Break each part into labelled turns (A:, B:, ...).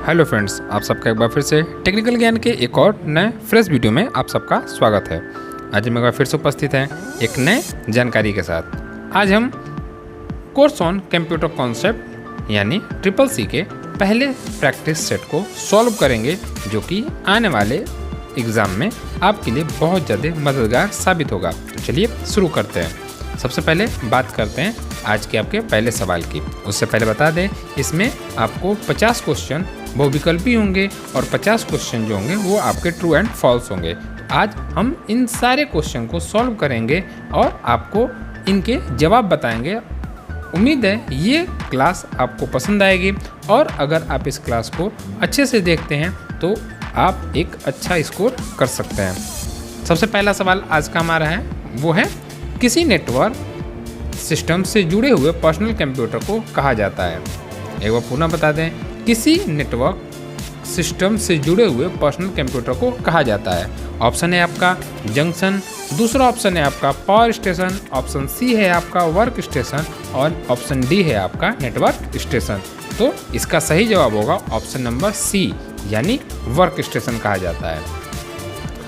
A: Hello friends, आप सबका एक बार फिर से टेक्निकल ज्ञान के एक और नए फ्रेश वीडियो में आप सबका स्वागत है। आज हम एक बार फिर से उपस्थित हैं एक नए जानकारी के साथ। आज हम कोर्स ऑन कंप्यूटर कॉन्सेप्ट यानी CCC के पहले प्रैक्टिस सेट को सॉल्व करेंगे, जो कि आने वाले एग्ज़ाम में आपके लिए बहुत ज़्यादा मददगार साबित होगा। तो चलिए शुरू करते हैं। सबसे पहले बात करते हैं आज के आपके पहले सवाल की। उससे पहले बता दें, इसमें आपको 50 क्वेश्चन बहुविकल्पी होंगे और 50 क्वेश्चन जो होंगे वो आपके ट्रू एंड फॉल्स होंगे। आज हम इन सारे क्वेश्चन को सॉल्व करेंगे और आपको इनके जवाब बताएंगे। उम्मीद है ये क्लास आपको पसंद आएगी और अगर आप इस क्लास को अच्छे से देखते हैं तो आप एक अच्छा स्कोर कर सकते हैं। सबसे पहला सवाल आज का हमारा है, वो है किसी नेटवर्क सिस्टम से जुड़े हुए पर्सनल कंप्यूटर को कहा जाता है। एक बार पुनः बता दें, किसी नेटवर्क सिस्टम से जुड़े हुए पर्सनल कंप्यूटर को कहा जाता है। ऑप्शन है आपका जंक्शन, दूसरा ऑप्शन है आपका पावर स्टेशन, ऑप्शन सी है आपका वर्क स्टेशन और ऑप्शन डी है आपका नेटवर्क स्टेशन। तो इसका सही जवाब होगा ऑप्शन नंबर सी, यानी वर्क स्टेशन कहा जाता है।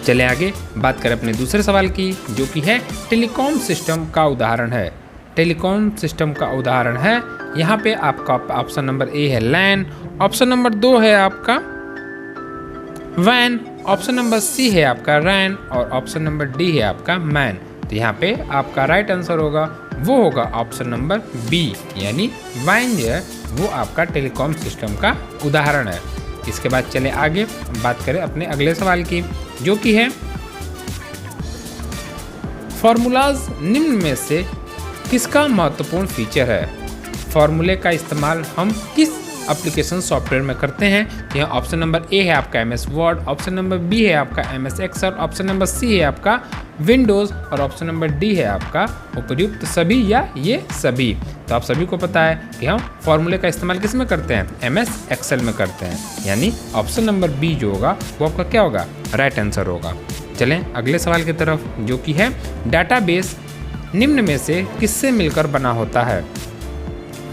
A: चले आगे बात करें अपने दूसरे सवाल की, जो कि है टेलीकॉम सिस्टम का उदाहरण है। टेलीकॉम सिस्टम का उदाहरण है, यहाँ पे आपका ऑप्शन नंबर ए है लैन, ऑप्शन नंबर 2 है आपका वैन, ऑप्शन नंबर सी है आपका रैन और ऑप्शन नंबर डी है आपका मैन। तो यहाँ पे आपका राइट आंसर होगा वो होगा ऑप्शन नंबर बी, यानी वैन जो है वो आपका टेलीकॉम सिस्टम का उदाहरण है। इसके बाद चले आगे बात करें अपने अगले सवाल की, जो कि है फॉर्मूलाज निम्न में से किसका महत्वपूर्ण फीचर है। फॉर्मूले का इस्तेमाल हम किस एप्लीकेशन सॉफ्टवेयर में करते हैं। यहाँ ऑप्शन नंबर ए है आपका MS Word, option number B है आपका MS Excel, option number C है आपका विंडोज़ और ऑप्शन नंबर डी है आपका उपयुक्त सभी या ये सभी। तो आप सभी को पता है कि हम फॉर्मूले का इस्तेमाल किस में करते हैं, MS एक्सेल में करते हैं, यानी ऑप्शन नंबर बी जो होगा वो आपका क्या होगा, राइट आंसर होगा। चलें अगले सवाल की तरफ, जो कि है डाटाबेस निम्न में से किससे मिलकर बना होता है।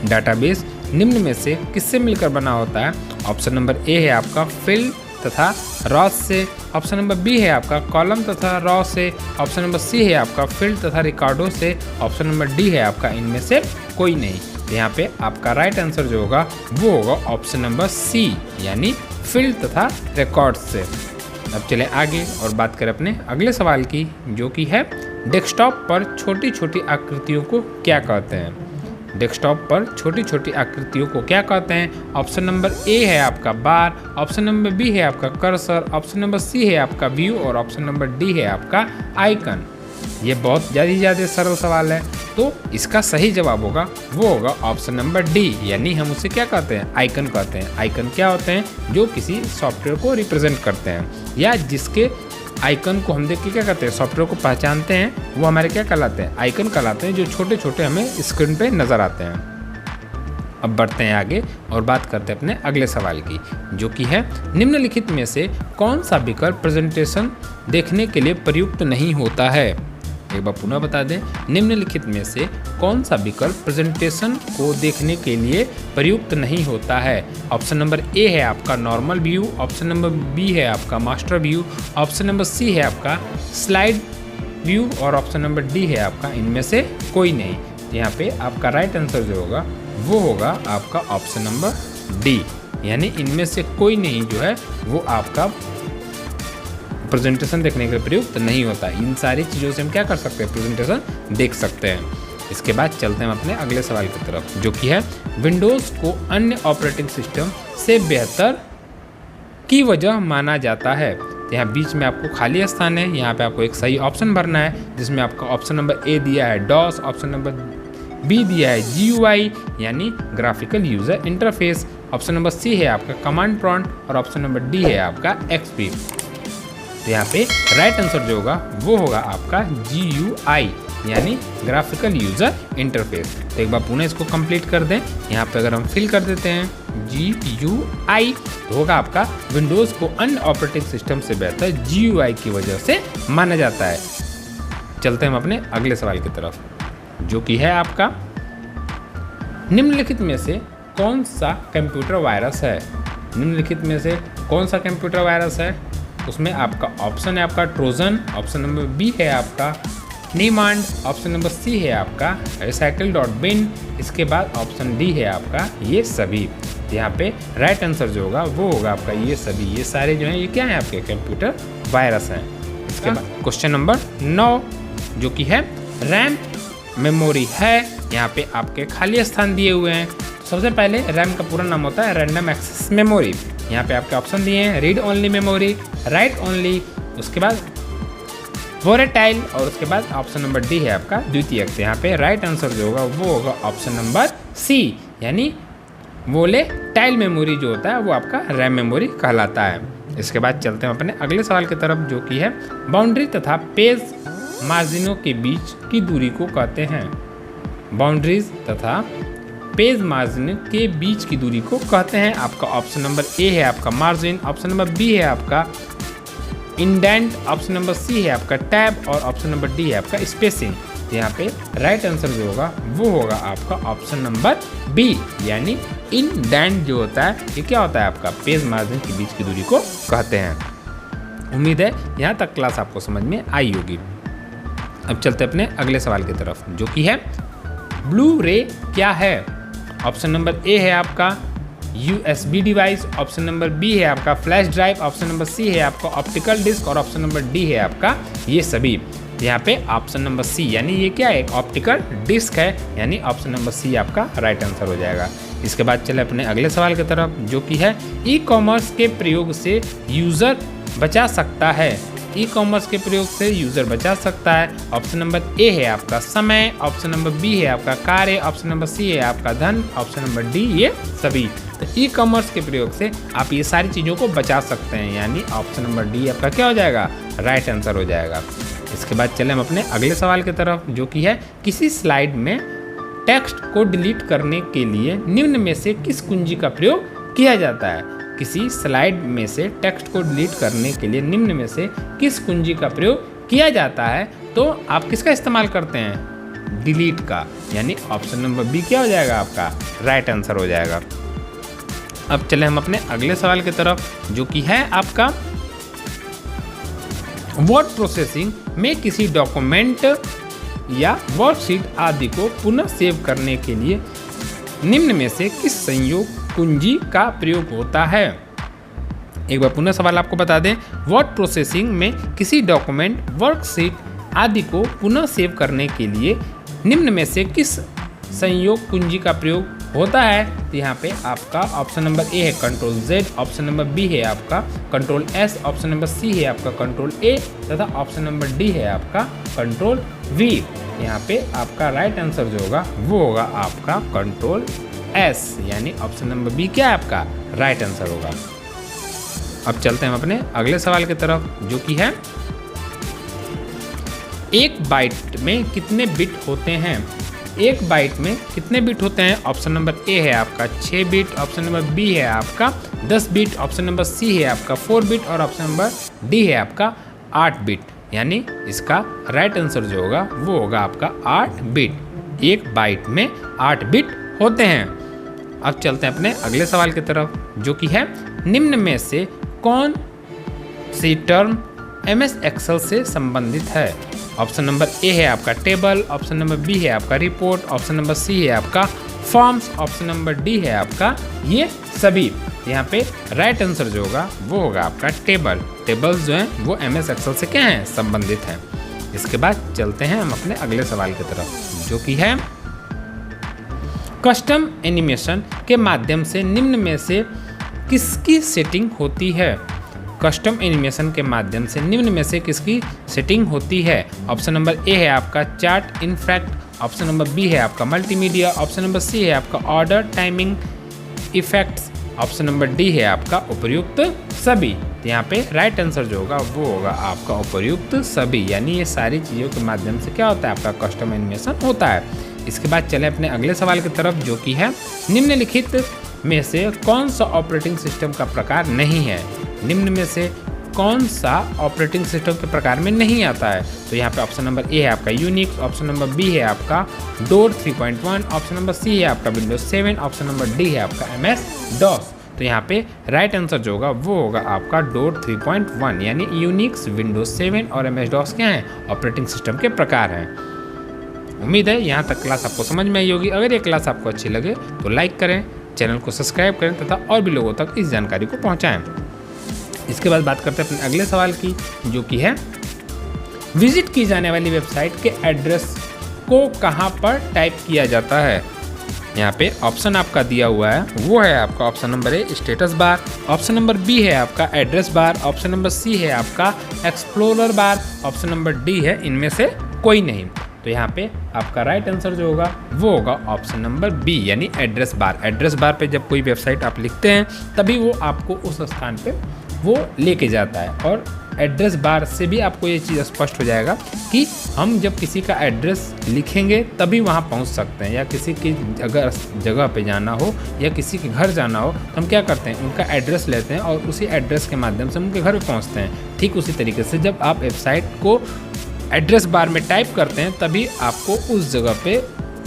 A: डाटाबेस निम्न में से किससे मिलकर बना होता है। ऑप्शन नंबर ए है आपका फील्ड तथा रॉ से, ऑप्शन नंबर बी है आपका कॉलम तथा रॉ से, ऑप्शन नंबर सी है आपका फील्ड तथा रिकॉर्डों से, ऑप्शन नंबर डी है आपका इनमें से कोई नहीं। तो यहाँ पे आपका राइट आंसर जो होगा वो होगा ऑप्शन नंबर सी, यानी फील्ड तथा रिकॉर्ड से। अब चलें आगे और बात करें अपने अगले सवाल की, जो कि है डेस्कटॉप पर छोटी छोटी आकृतियों को क्या कहते हैं। डेस्कटॉप पर छोटी छोटी आकृतियों को क्या कहते हैं। ऑप्शन नंबर ए है आपका बार, ऑप्शन नंबर बी है आपका कर्सर, ऑप्शन नंबर सी है आपका व्यू और ऑप्शन नंबर डी है आपका आइकन। ये बहुत ज़्यादा सरल सवाल है, तो इसका सही जवाब होगा वो होगा ऑप्शन नंबर डी, यानी हम उसे क्या कहते हैं, आइकन कहते हैं। आइकन क्या होते हैं, जो किसी सॉफ्टवेयर को रिप्रेजेंट करते हैं या जिसके आइकन को हम देख के क्या करते हैं, सॉफ्टवेयर को पहचानते हैं, वो हमारे क्या कहलाते हैं, आइकन कहलाते हैं, जो छोटे छोटे हमें स्क्रीन पे नज़र आते हैं। अब बढ़ते हैं आगे और बात करते हैं अपने अगले सवाल की, जो कि है निम्नलिखित में से कौन सा विकल्प प्रेजेंटेशन देखने के लिए प्रयुक्त नहीं होता है। एक बार पुनः बता दें, निम्नलिखित में से कौन सा विकल्प प्रेजेंटेशन को देखने के लिए प्रयुक्त नहीं होता है। ऑप्शन नंबर ए है आपका normal view, option number B है आपका master view, option number C है आपका स्लाइड व्यू और ऑप्शन नंबर डी है आपका इनमें से कोई नहीं। तो यहाँ पे आपका राइट आंसर जो होगा वो होगा आपका ऑप्शन नंबर डी, यानी इनमें से कोई नहीं जो है वो आपका प्रेजेंटेशन देखने के लिए प्रयुक्त नहीं होता। इन सारी चीज़ों से हम क्या कर सकते हैं, प्रेजेंटेशन देख सकते हैं। इसके बाद चलते हैं अपने अगले सवाल की तरफ, जो कि है विंडोज़ को अन्य ऑपरेटिंग सिस्टम से बेहतर की वजह माना जाता है। तो यहाँ बीच में आपको खाली स्थान है, यहाँ पे आपको एक सही ऑप्शन भरना है, जिसमें आपका ऑप्शन नंबर ए दिया है डॉस, ऑप्शन नंबर बी दिया है GUI यानी graphical user interface, option number C है आपका कमांड प्रॉम्प्ट और ऑप्शन नंबर डी है आपका XP। तो यहाँ पे राइट आंसर जो होगा वो होगा आपका GUI यानी ग्राफिकल यूज़र इंटरफेस। तो एक बार पुनः इसको कंप्लीट कर दें। यहाँ पे अगर हम फिल कर देते हैं GUI तो होगा आपका विंडोज़ को अन्य ऑपरेटिंग सिस्टम से बेहतर GUI की वजह से माना जाता है। चलते हैं हम अपने अगले सवाल की तरफ, जो कि है आपका निम्नलिखित में से कौन सा कंप्यूटर वायरस है। निम्नलिखित में से कौन सा कंप्यूटर वायरस है? उसमें आपका ऑप्शन है आपका ट्रोजन, ऑप्शन नंबर बी है आपका नीमांड, ऑप्शन नंबर सी है आपका recycle.bin, इसके बाद ऑप्शन डी है आपका ये सभी। यहाँ पे राइट आंसर जो होगा वो होगा आपका ये सभी। ये सारे जो हैं ये क्या हैं आपके कंप्यूटर वायरस हैं। इसके बाद क्वेश्चन नंबर 9 जो कि है रैम मेमोरी है। यहाँ पे आपके खाली स्थान दिए हुए हैं। तो सबसे पहले रैम का पूरा नाम होता है रैंडम एक्सेस मेमोरी। यहाँ पे आपके ऑप्शन दिए हैं read only memory, right only, उसके बाद वोलेटाइल और उसके बाद ऑप्शन नंबर डी है आपका द्वितीयक। तो यहाँ पे राइट आंसर जो होगा वो होगा ऑप्शन नंबर सी, यानी वोलेटाइल मेमोरी जो होता है वो आपका रैम मेमोरी कहलाता है। इसके बाद चलते हैं अपने अगले सवाल की तरफ जो कि है बाउंड्री तथा पेज मार्जिनों के बीच की दूरी को कहते हैं। बाउंड्रीज तथा पेज मार्जिन के बीच की दूरी को कहते हैं। आपका ऑप्शन नंबर ए है आपका मार्जिन, ऑप्शन नंबर बी है आपका इंडेंट, ऑप्शन नंबर सी है आपका टैब और ऑप्शन नंबर डी है आपका स्पेसिंग। यहाँ पे राइट आंसर जो होगा वो होगा आपका ऑप्शन नंबर बी, यानी इंडेंट जो होता है ये क्या होता है आपका पेज मार्जिन के बीच की दूरी को कहते हैं। उम्मीद है यहाँ तक क्लास आपको समझ में आई होगी। अब चलते अपने अगले सवाल की तरफ जो कि है ब्लू रे क्या है? ऑप्शन नंबर ए है आपका USB device, option number B है आपका flash drive, option number C है आपका ऑप्टिकल डिस्क और ऑप्शन नंबर डी है आपका ये सभी। यहाँ पे ऑप्शन नंबर सी यानी ये क्या है ऑप्टिकल डिस्क है, यानी ऑप्शन नंबर सी आपका राइट आंसर हो जाएगा। इसके बाद चले अपने अगले सवाल की तरफ जो कि है ई कॉमर्स के प्रयोग से यूज़र बचा सकता है। ई कॉमर्स के प्रयोग से यूज़र बचा सकता है। ऑप्शन नंबर ए है आपका समय, ऑप्शन नंबर बी है आपका कार्य, ऑप्शन नंबर सी है आपका धन, ऑप्शन नंबर डी ये सभी। तो ई कॉमर्स के प्रयोग से आप ये सारी चीज़ों को बचा सकते हैं, यानी ऑप्शन नंबर डी आपका क्या हो जाएगा राइट आंसर हो जाएगा। इसके बाद चले हम अपने अगले सवाल की तरफ जो कि है किसी स्लाइड में टेक्स्ट को डिलीट करने के लिए निम्न में से किस कुंजी का प्रयोग किया जाता है? किसी स्लाइड में से टेक्स्ट को डिलीट करने के लिए निम्न में से किस कुंजी का प्रयोग किया जाता है? तो आप किसका इस्तेमाल करते हैं? डिलीट का, यानी ऑप्शन नंबर बी क्या हो जाएगा आपका राइट आंसर हो जाएगा। अब चले हम अपने अगले सवाल की तरफ जो कि है आपका वर्ड प्रोसेसिंग में किसी डॉक्यूमेंट या वर्कशीट आदि को पुनः सेव करने के लिए निम्न में से किस संयोग कुंजी का प्रयोग होता है? एक बार पुनः सवाल आपको बता दें, वर्ड प्रोसेसिंग में किसी डॉक्यूमेंट वर्कशीट आदि को पुनः सेव करने के लिए निम्न में से किस संयोग कुंजी का प्रयोग होता है? तो यहाँ पे आपका ऑप्शन नंबर ए है control Z, option number B है आपका control S, option number C है आपका कंट्रोल A तथा ऑप्शन नंबर डी है आपका कंट्रोल V। यहाँ पे आपका राइट आंसर जो होगा वो होगा आपका कंट्रोल S, यानी ऑप्शन नंबर बी क्या है आपका राइट आंसर होगा। अब चलते हैं हम अपने अगले सवाल की तरफ जो कि है एक बाइट में कितने बिट होते हैं? एक बाइट में कितने बिट होते हैं? ऑप्शन नंबर ए है आपका 6 बिट, ऑप्शन नंबर बी है आपका 10 बिट, ऑप्शन नंबर सी है आपका 4 बिट और ऑप्शन नंबर डी है आपका 8 बिट, यानी इसका राइट आंसर जो होगा वो होगा आपका 8 बिट। एक बाइट में 8 बिट होते हैं। अब चलते हैं अपने अगले सवाल की तरफ जो कि है निम्न में से कौन सी टर्म MS एक्सेल से संबंधित है? ऑप्शन नंबर ए है आपका टेबल, ऑप्शन नंबर बी है आपका रिपोर्ट, ऑप्शन नंबर सी है आपका फॉर्म्स, ऑप्शन नंबर डी है आपका ये सभी। यहाँ पे राइट आंसर जो होगा वो होगा आपका टेबल। टेबल्स जो हैं वो MS एक्सेल से क्या हैं संबंधित हैं। इसके बाद चलते हैं हम अपने अगले सवाल की तरफ जो कि है कस्टम एनिमेशन के माध्यम से निम्न में से किसकी सेटिंग होती है? कस्टम एनिमेशन के माध्यम से निम्न में से किसकी सेटिंग होती है? ऑप्शन नंबर ए है आपका chart in fact, option number B है आपका मल्टीमीडिया, ऑप्शन नंबर सी है आपका order timing effects, option number D है आपका उपर्युक्त सभी। तो यहाँ पे राइट आंसर जो होगा वो होगा आपका उपर्युक्त सभी, यानी ये सारी चीज़ों के माध्यम से क्या होता है आपका कस्टम एनिमेशन होता है। इसके बाद चले अपने अगले सवाल की तरफ जो कि है निम्नलिखित में से कौन सा ऑपरेटिंग सिस्टम का प्रकार नहीं है? निम्न में से कौन सा ऑपरेटिंग सिस्टम के प्रकार में नहीं आता है? तो यहाँ पे ऑप्शन नंबर ए है आपका यूनिक्स, ऑप्शन नंबर बी है आपका डोर 3.1, ऑप्शन नंबर सी है आपका विंडोज 7, ऑप्शन नंबर डी है आपका MS DOS। तो यहाँ पे राइट आंसर जो होगा वो होगा आपका डॉट 3.1 यानी यूनिक्स, विंडोज 7 और MS DOS क्या हैं, ऑपरेटिंग सिस्टम के प्रकार हैं। उम्मीद है यहाँ तक क्लास आपको समझ में आई होगी। अगर ये क्लास आपको अच्छी लगे तो लाइक करें, चैनल को सब्सक्राइब करें तथा और भी लोगों तक इस जानकारी को पहुँचाएँ। इसके बाद बात करते हैं अपने अगले सवाल की, जो कि है विजिट की जाने वाली वेबसाइट के एड्रेस को कहाँ पर टाइप किया जाता है। यहाँ पे ऑप्शन आपका दिया हुआ है, वो है आपका option number A status bar, option number B है आपका address bar, option number C है आपका explorer bar, option number D है इनमें से कोई नहीं। तो यहाँ पे आपका राइट आंसर जो होगा वो होगा ऑप्शन नंबर बी यानी एड्रेस बार। एड्रेस बार पे जब कोई वेबसाइट आप लिखते हैं तभी वो आपको उस स्थान पे वो लेके जाता है, और एड्रेस बार से भी आपको ये चीज़ स्पष्ट हो जाएगा कि हम जब किसी का एड्रेस लिखेंगे तभी वहाँ पहुँच सकते हैं, या किसी की जगह पे जाना हो या किसी के घर जाना हो तो हम क्या करते हैं, उनका एड्रेस लेते हैं और उसी एड्रेस के माध्यम से उनके घर पे पहुँचते हैं। ठीक उसी तरीके से जब आप वेबसाइट को एड्रेस बार में टाइप करते हैं तभी आपको उस जगह पे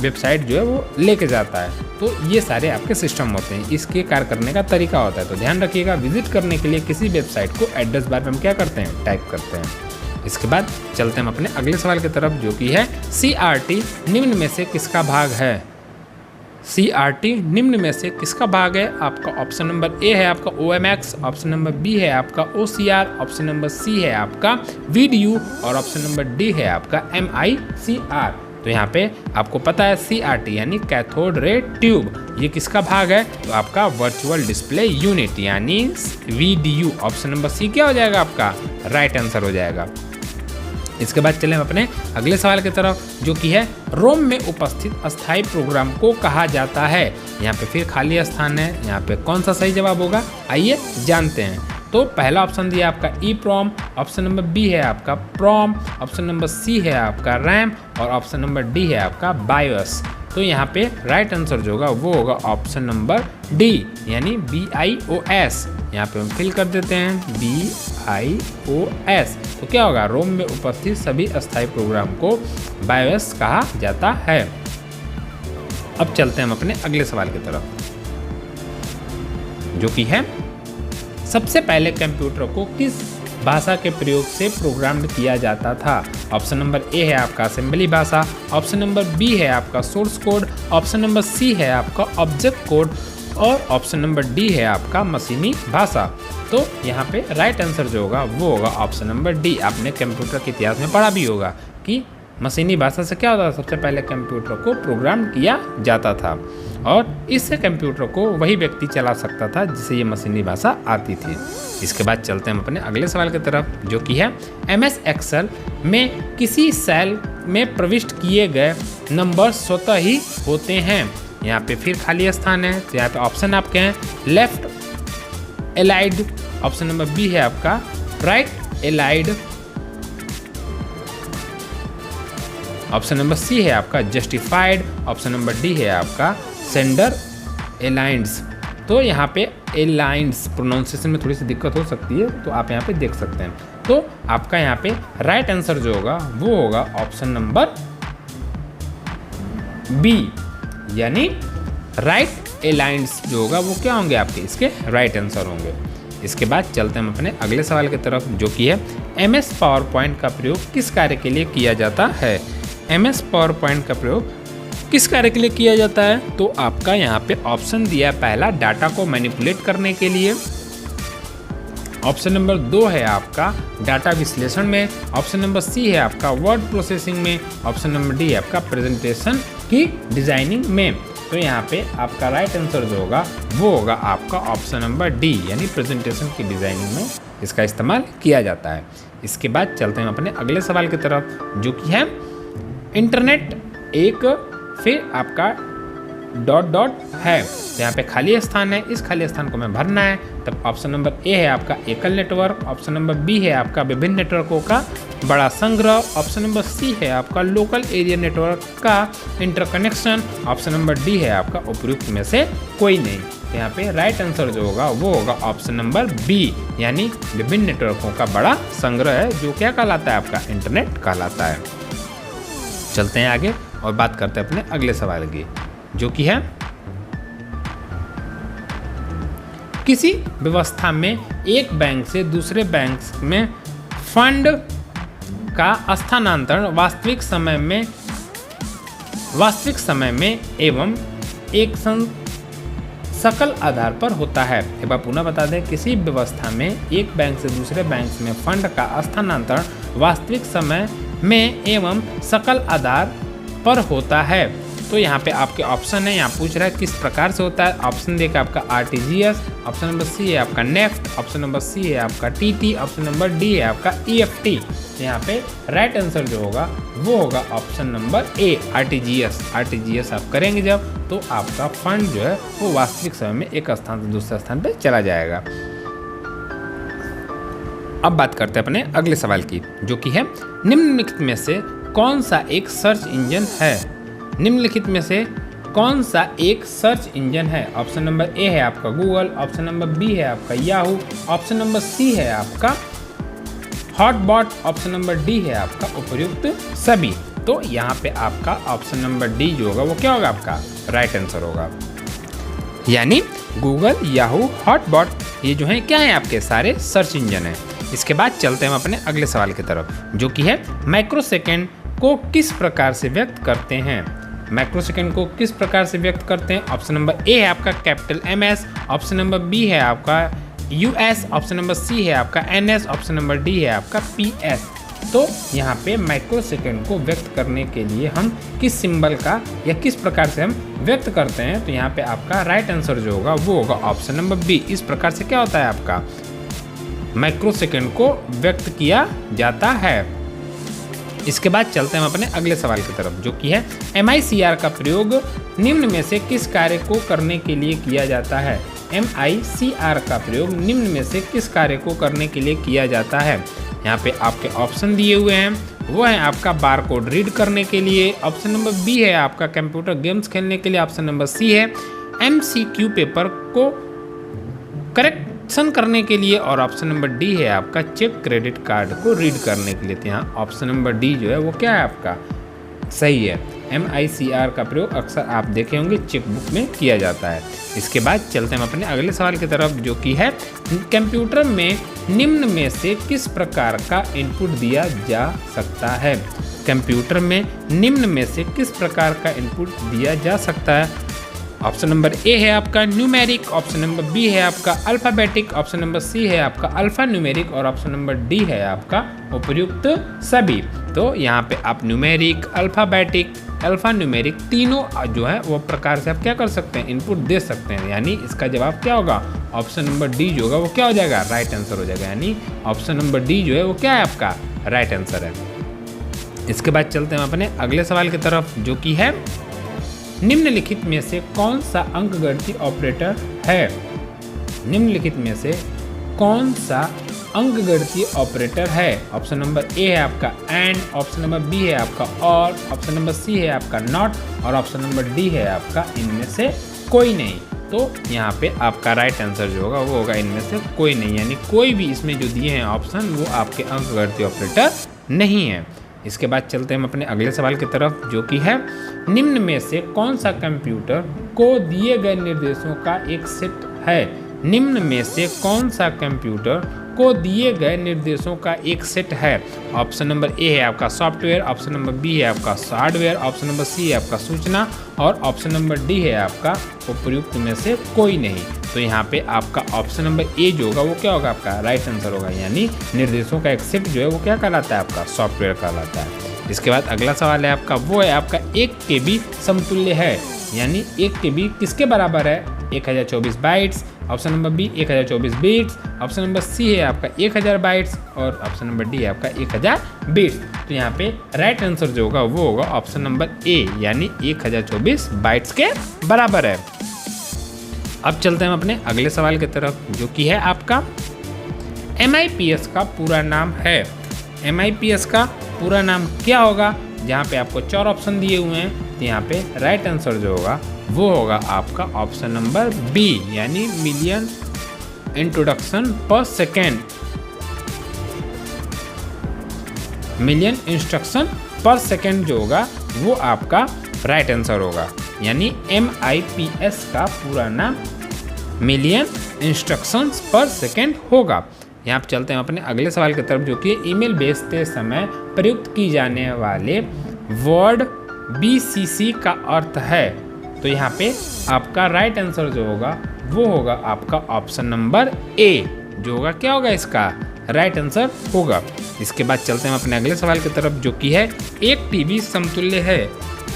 A: वेबसाइट जो है वो लेके जाता है। तो ये सारे आपके सिस्टम होते हैं, इसके कार्य करने का तरीका होता है। तो ध्यान रखिएगा, विजिट करने के लिए किसी वेबसाइट को एड्रेस बार में हम क्या करते हैं, टाइप करते हैं। इसके बाद चलते हैं हम अपने अगले सवाल की तरफ, जो कि है CRT निम्न में से किसका भाग है। CRT निम्न में से किसका भाग है। आपका ऑप्शन नंबर ए है आपका OMX, ऑप्शन नंबर बी है आपका OCR, ऑप्शन नंबर सी है आपका VDU और ऑप्शन नंबर डी है आपका MICR। तो यहाँ पे आपको पता है CRT यानी कैथोड रे ट्यूब, ये किसका भाग है, तो आपका वर्चुअल डिस्प्ले यूनिट यानी VDU। ऑप्शन नंबर सी क्या हो जाएगा, आपका राइट आंसर हो जाएगा। इसके बाद चलें हम अपने अगले सवाल की तरफ, जो कि है रोम में उपस्थित अस्थायी प्रोग्राम को कहा जाता है। यहाँ पे फिर खाली स्थान है, यहाँ पे कौन सा सही जवाब होगा, आइए जानते हैं। तो पहला ऑप्शन दिया आपका EEPROM, ऑप्शन नंबर बी है आपका PROM, ऑप्शन नंबर सी है आपका RAM और ऑप्शन नंबर डी है आपका BIOS। तो यहाँ पे राइट आंसर जो होगा वो होगा ऑप्शन नंबर डी यानी BIOS। यहाँ पे हम फिल कर देते हैं BIOS। तो क्या होगा, रोम में उपस्थित सभी अस्थायी प्रोग्राम को BIOS कहा जाता है। अब चलते हैं हम अपने अगले सवाल की तरफ, जो कि है सबसे पहले कंप्यूटर को किस भाषा के प्रयोग से प्रोग्राम किया जाता था। ऑप्शन नंबर ए है आपका असेंबली भाषा, ऑप्शन नंबर बी है आपका source code, option number C है आपका ऑब्जेक्ट कोड और ऑप्शन नंबर डी है आपका मशीनी भाषा। तो यहाँ पे राइट आंसर जो होगा वो होगा ऑप्शन नंबर डी। आपने कंप्यूटर के इतिहास में पढ़ा भी होगा कि मशीनी भाषा से क्या होता था, सबसे पहले कंप्यूटर को प्रोग्राम किया जाता था और इससे कंप्यूटर को वही व्यक्ति चला सकता था जिसे ये मशीनी भाषा आती थी। इसके बाद चलते हैं हम अपने अगले सवाल की तरफ, जो कि है MS Excel में किसी सेल में प्रविष्ट किए गए नंबर स्वतः ही होते हैं। यहाँ पे फिर खाली स्थान है, तो यहाँ पे ऑप्शन आपके हैं left aligned, option number B है आपका right aligned, option number C है आपका जस्टिफाइड, ऑप्शन नंबर डी है आपका सेंडर एलाइंड्स। तो यहाँ पे एलाइंड्स प्रोनाउंसिएशन में थोड़ी सी दिक्कत हो सकती है, तो आप यहाँ पे देख सकते हैं। तो आपका यहाँ पे राइट आंसर जो होगा वो होगा ऑप्शन नंबर बी यानी राइट एलाइंड्स जो होगा वो क्या होंगे आपके, इसके राइट आंसर होंगे। इसके बाद चलते हैं हम अपने अगले सवाल की तरफ, जो कि है MS PowerPoint का प्रयोग किस कार्य के लिए किया जाता है। MS PowerPoint का प्रयोग किस कार्य के लिए किया जाता है, तो आपका यहाँ पे ऑप्शन दिया है पहला डाटा को मैनिपुलेट करने के लिए, ऑप्शन नंबर 2 है आपका डाटा विश्लेषण में, ऑप्शन नंबर सी है आपका वर्ड प्रोसेसिंग में, ऑप्शन नंबर डी है आपका प्रेजेंटेशन की डिजाइनिंग में। तो यहाँ पे आपका राइट आंसर जो होगा वो होगा आपका ऑप्शन नंबर डी यानी प्रेजेंटेशन की डिजाइनिंग में इसका इस्तेमाल किया जाता है। इसके बाद चलते हैं अपने अगले सवाल की तरफ, जो कि है इंटरनेट एक फिर आपका डॉट डॉट है, तो यहाँ पे खाली स्थान है, इस खाली स्थान को हमें भरना है। तब ऑप्शन नंबर ए है आपका एकल नेटवर्क, ऑप्शन नंबर बी है आपका विभिन्न नेटवर्कों का बड़ा संग्रह, ऑप्शन नंबर सी है आपका लोकल एरिया नेटवर्क का इंटरकनेक्शन, ऑप्शन नंबर डी है आपका उपयुक्त में से कोई नहीं। तो यहाँ पे राइट आंसर जो होगा वो होगा ऑप्शन नंबर बी यानी विभिन्न नेटवर्कों का बड़ा संग्रह है, जो क्या कहलाता है आपका इंटरनेट कहलाता है। चलते हैं आगे और बात करते हैं अपने अगले सवाल की, जो कि है किसी व्यवस्था में एक बैंक से दूसरे बैंक में फंड का स्थानांतरण वास्तविक समय में एवं एक सकल आधार पर होता है। एक बार पुनः बता दें, किसी व्यवस्था में एक बैंक से दूसरे बैंक में फंड का स्थानांतरण वास्तविक समय में एवं सकल आधार पर होता है। तो यहाँ पे आपके ऑप्शन है, यहाँ पूछ रहा है किस प्रकार से होता है। ऑप्शन देखा आपका RTGS, ऑप्शन नंबर सी है आपका नेफ्ट, ऑप्शन नंबर सी है आपका TT, ऑप्शन नंबर डी है आपका EFT। यहाँ पे राइट आंसर जो होगा वो होगा ऑप्शन नंबर ए RTGS आप करेंगे जब, तो आपका फंड जो है वो वास्तविक समय में एक स्थान से दूसरे स्थान पे चला जाएगा। अब बात करते हैं अपने अगले सवाल की, जो कि है निम्नलिखित में से कौन सा एक सर्च इंजन है। निम्नलिखित में से कौन सा एक सर्च इंजन है। ऑप्शन नंबर ए है आपका गूगल, ऑप्शन नंबर बी है आपका याहू, ऑप्शन नंबर सी है आपका हॉटबॉट, ऑप्शन नंबर डी है आपका उपर्युक्त सभी। तो यहाँ पे आपका ऑप्शन नंबर डी जो होगा वो क्या होगा, आपका राइट आंसर होगा। यानी गूगल, याहू, हॉटबॉट ये जो है क्या है, आपके सारे सर्च इंजन है। इसके बाद चलते हैं हम अपने अगले सवाल की तरफ, जो कि है माइक्रोसेकंड को किस प्रकार से व्यक्त करते हैं। माइक्रोसेकंड को किस प्रकार से व्यक्त करते हैं। ऑप्शन नंबर ए है आपका capital MS, option number B है आपका US, ऑप्शन नंबर सी है आपका NS, ऑप्शन नंबर डी है आपका PS। तो यहाँ पे माइक्रोसेकंड को व्यक्त करने के लिए हम किस सिंबल का या किस प्रकार से हम व्यक्त करते हैं, तो यहाँ पे आपका राइट आंसर जो होगा वो होगा ऑप्शन नंबर बी। इस प्रकार से क्या होता है, आपका माइक्रोसेकंड को व्यक्त किया जाता है। इसके बाद चलते हैं हम अपने अगले सवाल की तरफ, जो कि है MICR का प्रयोग निम्न में से किस कार्य को करने के लिए किया जाता है। MICR का प्रयोग निम्न में से किस कार्य को करने के लिए किया जाता है। यहाँ पे आपके ऑप्शन दिए हुए हैं, वो है आपका बार कोड रीड करने के लिए, ऑप्शन नंबर बी है आपका कंप्यूटर गेम्स खेलने के लिए, ऑप्शन नंबर सी है MCQ पेपर को करेक्शन करने के लिए, और ऑप्शन नंबर डी है आपका चेक क्रेडिट कार्ड को रीड करने के लिए। तो यहाँ ऑप्शन नंबर डी जो है वो क्या है, आपका सही है। MICR का प्रयोग अक्सर आप देखे होंगे चेक बुक में किया जाता है। इसके बाद चलते हैं अपने अगले सवाल की तरफ, जो कि है कंप्यूटर में निम्न में से किस प्रकार का इनपुट दिया जा सकता है। कंप्यूटर में निम्न में से किस प्रकार का इनपुट दिया जा सकता है। ऑप्शन नंबर ए है आपका न्यूमेरिक, ऑप्शन नंबर बी है आपका अल्फ़ाबेटिक, ऑप्शन नंबर सी है आपका अल्फ़ा न्यूमेरिक, और ऑप्शन नंबर डी है आपका उपर्युक्त सभी। तो यहाँ पे आप न्यूमेरिक, अल्फ़ाबेटिक, अल्फ़ा न्यूमेरिक तीनों जो है वो प्रकार से आप क्या कर सकते हैं, इनपुट दे सकते हैं। यानी इसका जवाब क्या होगा, ऑप्शन नंबर डी जो होगा वो क्या हो जाएगा, राइट आंसर हो जाएगा। यानी ऑप्शन नंबर डी जो है वो क्या है, आपका राइट आंसर है। इसके बाद चलते हैं अपने अगले सवाल की तरफ, जो कि है निम्नलिखित में से कौन सा अंकगणितीय ऑपरेटर है। निम्नलिखित में से कौन सा अंकगणितीय ऑपरेटर है। ऑप्शन नंबर ए है आपका एंड, ऑप्शन नंबर बी है आपका और, ऑप्शन नंबर सी है आपका नॉट, और ऑप्शन नंबर डी है आपका इनमें से कोई नहीं। तो यहाँ पे आपका राइट आंसर जो होगा वो होगा इनमें से कोई नहीं, यानी कोई भी इसमें जो दिए हैं ऑप्शन वो आपके अंकगणितीय ऑपरेटर नहीं है। इसके बाद चलते हैं हम अपने अगले सवाल की तरफ, जो कि है निम्न में से कौन सा कंप्यूटर को दिए गए निर्देशों का एक सेट है। निम्न में से कौन सा कंप्यूटर को दिए गए निर्देशों का एक सेट है। ऑप्शन नंबर ए है आपका सॉफ्टवेयर, ऑप्शन नंबर बी है आपका हार्डवेयर, ऑप्शन नंबर सी है आपका सूचना, और ऑप्शन नंबर डी है आपका उपर्युक्त में से कोई नहीं। तो यहाँ पे आपका ऑप्शन नंबर ए जो होगा वो क्या होगा, आपका राइट आंसर होगा। यानी निर्देशों का एक सेट जो है वो क्या कहलाता है, आपका सॉफ्टवेयर कहलाता है। इसके बाद अगला सवाल है आपका, वो है आपका 1 KB समतुल्य है। यानी 1 KB किसके बराबर है, 1024 bytes, option number B 1024 bits, option number C है आपका 1000 बाइट्स, और ऑप्शन नंबर डी है आपका 1000 बिट्स। तो यहाँ पे राइट आंसर जो होगा वो होगा ऑप्शन नंबर ए, यानी 1024 बाइट्स के बराबर है। अब चलते हैं हम अपने अगले सवाल की तरफ, जो कि है आपका MIPS का पूरा नाम है। MIPS का पूरा नाम क्या होगा, जहाँ पे आपको 4 ऑप्शन दिए हुए हैं। तो यहाँ पे राइट आंसर जो होगा वो होगा आपका ऑप्शन नंबर बी, यानी मिलियन इंट्रोडक्शन पर सेकेंड, मिलियन इंस्ट्रक्शन पर सेकेंड जो होगा वो आपका राइट आंसर होगा। यानी MIPS का पूरा नाम मिलियन इंस्ट्रक्शंस पर सेकेंड होगा। यहाँ पर चलते हैं अपने अगले सवाल की तरफ, जो कि ईमेल भेजते समय प्रयुक्त की जाने वाले वर्ड BCC का अर्थ है। तो यहाँ पे आपका राइट आंसर जो होगा वो होगा आपका ऑप्शन नंबर ए, जो होगा क्या होगा इसका राइट आंसर होगा। इसके बाद चलते हैं अपने अगले सवाल की तरफ, जो कि है एक टीबी समतुल्य है।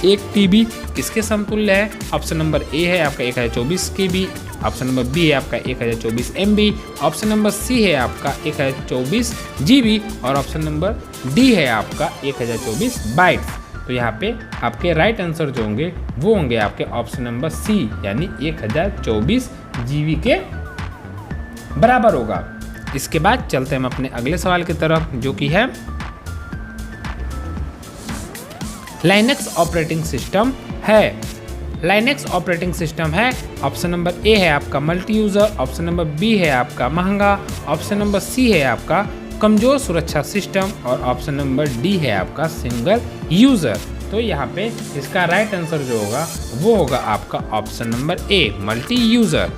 A: एक टीबी किसके समतुल्य है? ऑप्शन नंबर ए है आपका 1024 KB, ऑप्शन नंबर बी है आपका 1024 MB, ऑप्शन नंबर सी है आपका 1024 GB और ऑप्शन नंबर डी है आपका 1024 बाइट्स। तो यहाँ पे आपके राइट आंसर जो होंगे वो होंगे आपके ऑप्शन नंबर सी, यानी 1024 GB के बराबर होगा। इसके बाद चलते हैं हम अपने अगले सवाल की तरफ, जो कि है लाइनक्स ऑपरेटिंग सिस्टम है। लाइनक्स ऑपरेटिंग सिस्टम है, ऑप्शन नंबर ए है आपका multi user, option number B है आपका महंगा, ऑप्शन नंबर सी है आपका कमज़ोर सुरक्षा सिस्टम और ऑप्शन नंबर डी है आपका सिंगल यूज़र। तो यहाँ पे इसका राइट आंसर जो होगा वो होगा आपका option number a multi user,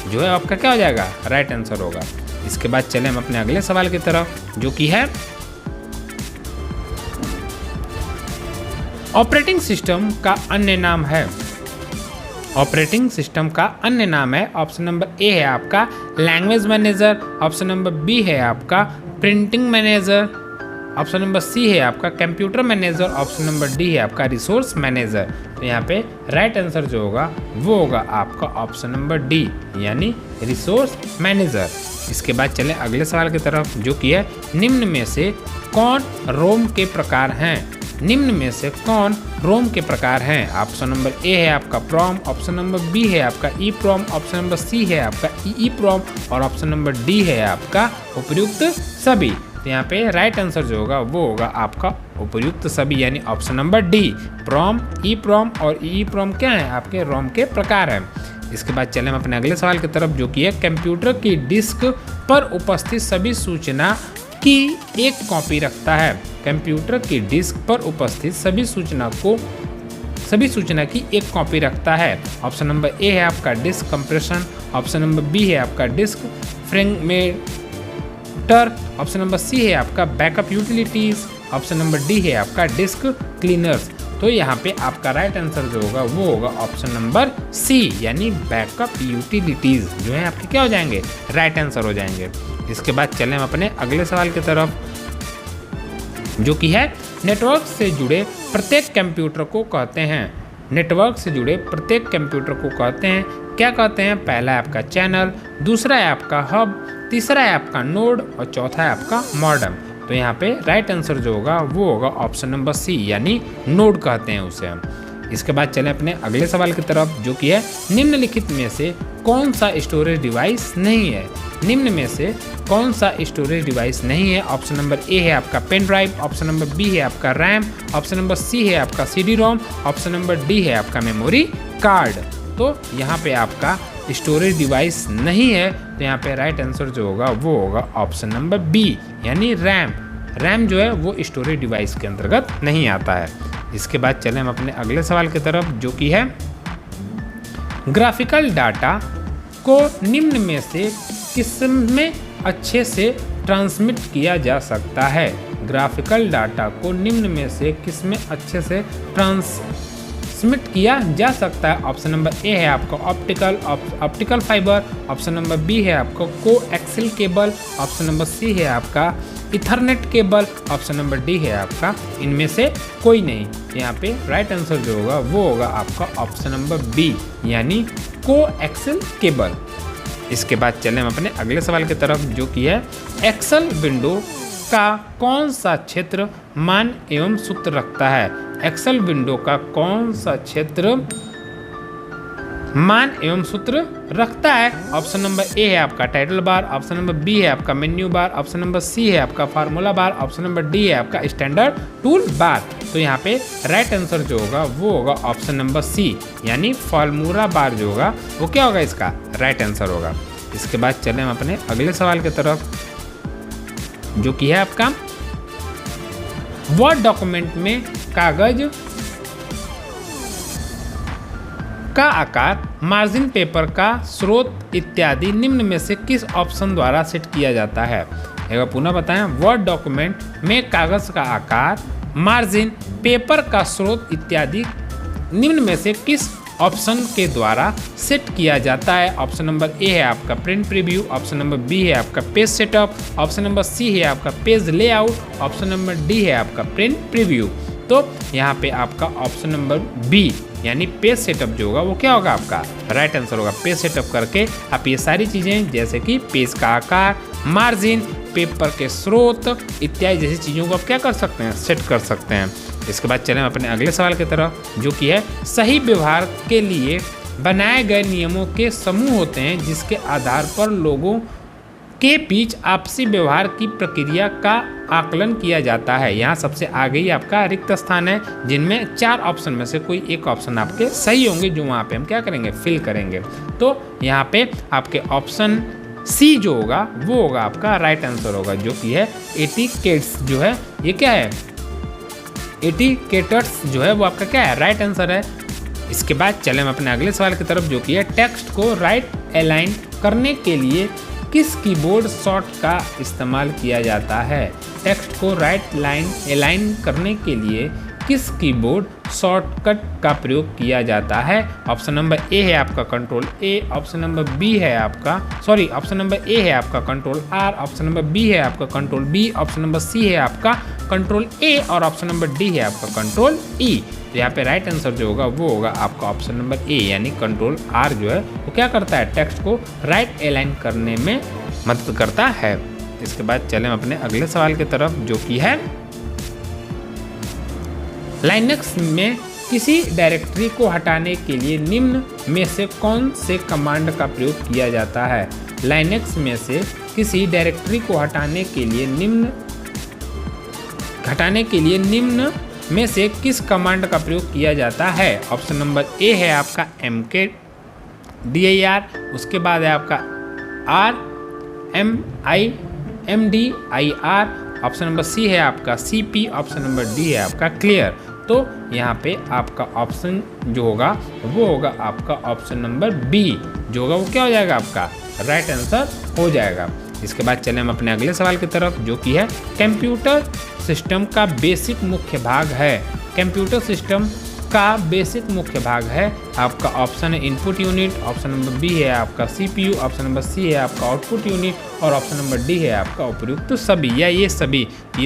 A: जो है आपका क्या हो जाएगा राइट आंसर होगा। इसके बाद चले हम अपने अगले सवाल की तरफ, जो कि है ऑपरेटिंग सिस्टम का अन्य नाम है। ऑपरेटिंग सिस्टम का अन्य नाम है, ऑप्शन नंबर ए है आपका language manager, option number B है आपका printing manager, option number C है आपका computer manager, option number D है आपका रिसोर्स मैनेजर। तो यहाँ पे राइट आंसर जो होगा वो होगा आपका ऑप्शन नंबर डी, यानी रिसोर्स मैनेजर। इसके बाद चलें अगले सवाल की तरफ, जो कि है निम्न में से कौन रोम के प्रकार हैं? निम्न में से कौन रोम के प्रकार हैं? ऑप्शन नंबर ए है आपका प्रॉम, ऑप्शन नंबर बी है आपका ई प्रॉम, ऑप्शन नंबर सी है आपका ई प्रॉम और ऑप्शन नंबर डी है आपका उपर्युक्त सभी। तो यहाँ पे राइट आंसर जो होगा वो होगा आपका उपर्युक्त सभी, यानी ऑप्शन नंबर डी प्रॉम, ई प्रॉम और ई प्रॉम क्या है आपके रोम के प्रकार हैं। इसके बाद चलें हम अपने अगले सवाल की तरफ, जो कि है कंप्यूटर की डिस्क पर उपस्थित सभी सूचना की एक कॉपी रखता है। कंप्यूटर की डिस्क पर उपस्थित सभी सूचना की एक कॉपी रखता है। ऑप्शन नंबर ए है आपका disk compression, option number B है आपका disk fragmenter, option number C है आपका backup utilities, option number D है आपका डिस्क क्लीनर्स। तो यहाँ पे आपका राइट आंसर जो होगा वो होगा ऑप्शन नंबर सी, यानी बैकअप यूटिलिटीज, जो है आपके क्या हो जाएंगे राइट आंसर हो जाएंगे। इसके बाद चलें हम अपने अगले सवाल की तरफ, जो कि है नेटवर्क से जुड़े प्रत्येक कंप्यूटर को कहते हैं। नेटवर्क से जुड़े प्रत्येक कंप्यूटर को कहते हैं क्या कहते हैं? पहला है आपका चैनल, दूसरा है आपका हब, तीसरा है आपका नोड और चौथा है आपका मॉडेम। तो यहाँ पे राइट आंसर जो होगा वो होगा ऑप्शन नंबर सी, यानी नोड कहते हैं उसे हम। इसके बाद चलें अपने अगले सवाल की तरफ, जो कि है निम्नलिखित में से कौन सा स्टोरेज डिवाइस नहीं है? निम्न में से कौन सा स्टोरेज डिवाइस नहीं है? ऑप्शन नंबर ए है आपका pen drive, option number B है आपका रैम, ऑप्शन नंबर सी है आपका CD-ROM, ऑप्शन नंबर डी है आपका मेमोरी कार्ड। तो यहाँ पे आपका स्टोरेज डिवाइस नहीं है, तो यहाँ पे राइट आंसर जो होगा वो होगा ऑप्शन नंबर बी, यानी रैम। रैम जो है वो स्टोरेज डिवाइस के अंतर्गत नहीं आता है। इसके बाद चलें हम अपने अगले सवाल की तरफ, जो कि है ग्राफिकल डाटा को निम्न में से किसमें अच्छे से ट्रांसमिट किया जा सकता है? ग्राफिकल डाटा को निम्न में से किसमें अच्छे से ट्रांसमिट किया जा सकता है? ऑप्शन नंबर ए है आपका optical fibre, option number B है आपका coaxial cable, option number C है आपका Ethernet cable, option number D है आपका इनमें से कोई नहीं। यहाँ पे राइट आंसर जो होगा वो होगा आपका ऑप्शन नंबर बी, यानी कोएक्सियल केबल। इसके बाद चलें हम अपने अगले सवाल की तरफ, जो कि है एक्सेल विंडो का कौन सा क्षेत्र मान एवं सूत्र रखता है? एक्सेल विंडो का कौन सा क्षेत्र मान एवं सूत्र रखता है? ऑप्शन नंबर ए है आपका title bar, option number B है आपका menu bar, option number C है आपका formula bar, option number D है आपका स्टैंडर्ड टूल बार। तो यहाँ पे राइट आंसर जो होगा वो होगा ऑप्शन नंबर सी, यानी फार्मूला बार जो होगा वो क्या होगा इसका राइट आंसर होगा। इसके बाद चलें हम अपने अगले सवाल की तरफ, जो कि है आपका वर्ड डॉक्यूमेंट में कागज का आकार, मार्जिन पेपर का स्रोत इत्यादि निम्न में से किस ऑप्शन द्वारा सेट किया जाता है? एक बार पुनः बताएं। वर्ड डॉक्यूमेंट में कागज का आकार, मार्जिन, पेपर का स्रोत इत्यादि निम्न में से किस ऑप्शन के द्वारा सेट किया जाता है? ऑप्शन नंबर ए है आपका print preview, option number B है आपका page setup, option number C है आपका page layout, option number D है आपका प्रिंट प्रीव्यू। तो यहाँ पे आपका ऑप्शन नंबर बी यानी पेज सेटअप जो होगा वो क्या होगा आपका राइट आंसर होगा। पेज सेटअप करके आप ये सारी चीज़ें जैसे कि पेज का आकार, मार्जिन, पेपर के स्रोत इत्यादि जैसी चीज़ों को आप क्या कर सकते हैं, सेट कर सकते हैं। इसके बाद चलें अपने अगले सवाल की तरफ, जो कि है सही व्यवहार के लिए बनाए गए नियमों के समूह होते हैं जिसके आधार पर लोगों के बीच आपसी व्यवहार की प्रक्रिया का आकलन किया जाता है। यहाँ सबसे आगे ही आपका रिक्त स्थान है, जिनमें 4 ऑप्शन में से कोई एक ऑप्शन आपके सही होंगे, जो वहाँ पे हम क्या करेंगे, फिल करेंगे। तो यहाँ पे आपके ऑप्शन सी जो होगा वो होगा आपका राइट आंसर होगा, जो कि है एटिकेट्स जो है ये क्या है, एटिकेट्स जो है वो आपका क्या है, राइट आंसर है। इसके बाद चलें हम अपने अगले सवाल की तरफ, जो कि है टेक्स्ट को राइट अलाइन करने के लिए किस कीबोर्ड शॉर्ट का इस्तेमाल किया जाता है? टेक्स्ट को राइट लाइन अलाइन करने के लिए किस कीबोर्ड शॉर्टकट का प्रयोग किया जाता है? ऑप्शन नंबर ए है आपका control A, option number B है आपका ऑप्शन नंबर ए है आपका control R, option number B है आपका control B, option number C है आपका कंट्रोल ए और ऑप्शन नंबर डी है आपका कंट्रोल ई। तो यहाँ पे राइट आंसर जो होगा वो होगा आपका ऑप्शन नंबर ए यानी कंट्रोल आर जो है वो क्या करता है, टेक्स्ट को राइट अलाइन करने में मदद करता है। इसके बाद चलें अपने अगले सवाल की तरफ, जो कि है लाइनक्स में किसी डायरेक्टरी को हटाने के लिए निम्न में से कौन से कमांड का प्रयोग किया जाता है? लाइनक्स में से किसी डायरेक्टरी को हटाने के लिए निम्न में से किस कमांड का प्रयोग किया जाता है? ऑप्शन नंबर ए है आपका mkdir, उसके बाद है आपका rmdir, ऑप्शन नंबर सी है आपका cp, ऑप्शन नंबर डी है आपका क्लियर। तो यहाँ पे आपका ऑप्शन जो होगा वो होगा आपका ऑप्शन नंबर बी जो होगा वो क्या हो जाएगा, आपका राइट आंसर हो जाएगा। इसके बाद चलें हम अपने अगले सवाल की तरफ, जो कि है कंप्यूटर सिस्टम का बेसिक मुख्य भाग है। कंप्यूटर सिस्टम का बेसिक मुख्य भाग है आपका ऑप्शन है input unit, option number B है आपका सीपीयू, ऑप्शन नंबर सी है आपका आउटपुट यूनिट और ऑप्शन नंबर डी है आपका उपयुक्त सभी या ये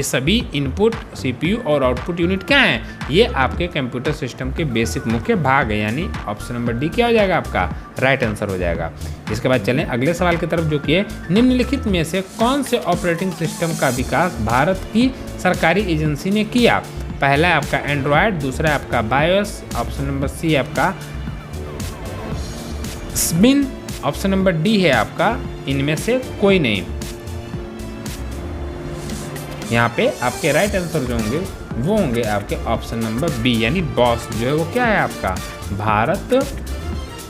A: सभी इनपुट सीपीयू और आउटपुट यूनिट क्या हैं, ये आपके कंप्यूटर सिस्टम के बेसिक मुख्य भाग है, यानी ऑप्शन नंबर डी क्या हो जाएगा, आपका राइट आंसर हो जाएगा। इसके बाद चलें अगले सवाल की तरफ, जो कि है निम्नलिखित में से कौन से ऑपरेटिंग सिस्टम का विकास भारत की सरकारी एजेंसी ने किया? पहला है आपका एंड्रॉयड, दूसरा है आपका बायोस, ऑप्शन नंबर सी है आपका स्बिन, ऑप्शन नंबर डी है आपका इनमें से कोई नहीं। यहाँ पे आपके राइट आंसर जो होंगे वो होंगे आपके ऑप्शन नंबर बी यानी बॉस जो है वो क्या है आपका भारत